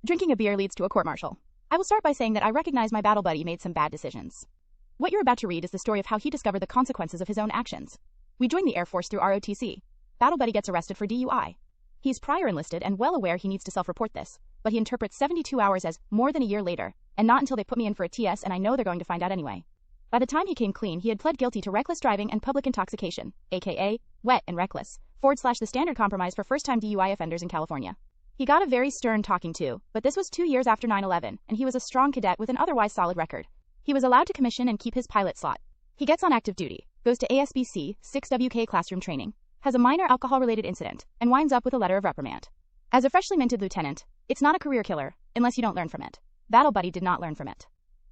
Drinking a beer leads to a court-martial. I will start by saying that I recognize my battle buddy made some bad decisions. What you're about to read is the story of how he discovered the consequences of his own actions. We joined the Air Force through ROTC. Battle buddy gets arrested for DUI. He's prior enlisted and well aware he needs to self-report this, but he interprets 72 hours as more than a year later, and not until they put me in for a TS and I know they're going to find out anyway. By the time he came clean, he had pled guilty to reckless driving and public intoxication, aka wet and reckless, / the standard compromise for first-time DUI offenders in California. He got a very stern talking to, but this was 2 years after 9/11, and he was a strong cadet with an otherwise solid record. He was allowed to commission and keep his pilot slot. He gets on active duty, goes to ASBC 6WK classroom training, has a minor alcohol-related incident, and winds up with a letter of reprimand. As a freshly minted lieutenant, it's not a career killer, unless you don't learn from it. Battle buddy did not learn from it.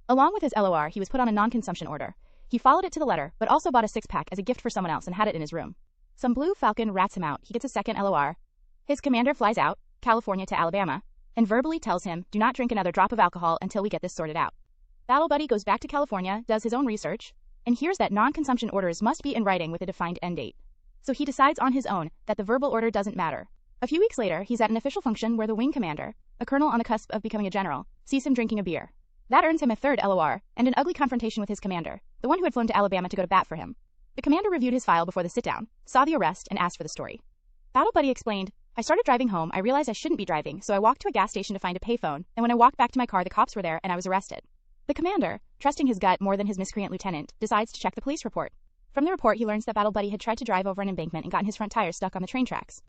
Along with his LOR, he was put on a non-consumption order. He followed it to the letter, but also bought a six-pack as a gift for someone else and had it in his room. Some blue falcon rats him out. He gets a second LOR. His commander flies out, California to Alabama, and verbally tells him, do not drink another drop of alcohol until we get this sorted out. Battle buddy goes back to California, does his own research, and hears that non-consumption orders must be in writing with a defined end date. So he decides on his own that the verbal order doesn't matter. A few weeks later, he's at an official function where the wing commander, a colonel on the cusp of becoming a general, sees him drinking a beer. That earns him a third LOR, and an ugly confrontation with his commander, the one who had flown to Alabama to go to bat for him. The commander reviewed his file before the sit-down, saw the arrest, and asked for the story. Battle buddy explained, I started driving home, I realized I shouldn't be driving, so I walked to a gas station to find a payphone, and when I walked back to my car the cops were there and I was arrested. The commander, trusting his gut more than his miscreant lieutenant, decides to check the police report. From the report he learns that Battle buddy had tried to drive over an embankment and gotten his front tire stuck on the train tracks.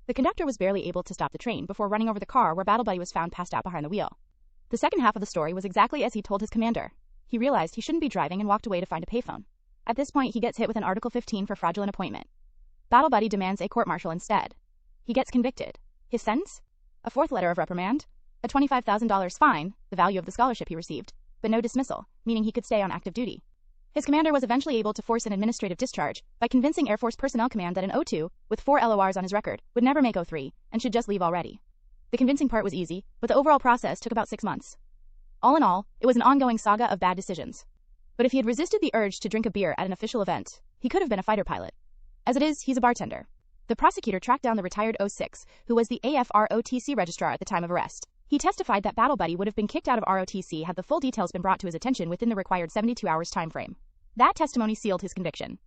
The conductor was barely able to stop the train before running over the car where Battle buddy was found passed out behind the wheel. The second half of the story was exactly as he told his commander. He realized he shouldn't be driving and walked away to find a payphone. At this point he gets hit with an Article 15 for fraudulent appointment. Battle buddy demands a court-martial instead. He gets convicted. His sentence? A fourth letter of reprimand, a $25,000 fine, the value of the scholarship he received, but no dismissal, meaning he could stay on active duty. His commander was eventually able to force an administrative discharge by convincing Air Force Personnel Command that an O2, with 4 LORs on his record, would never make O3, and should just leave already. The convincing part was easy, but the overall process took about 6 months. All in all, it was an ongoing saga of bad decisions. But if he had resisted the urge to drink a beer at an official event, he could have been a fighter pilot. As it is, he's a bartender. The prosecutor tracked down the retired 06, who was the AFROTC registrar at the time of arrest. He testified that Battle buddy would have been kicked out of ROTC had the full details been brought to his attention within the required 72 hours time frame. That testimony sealed his conviction.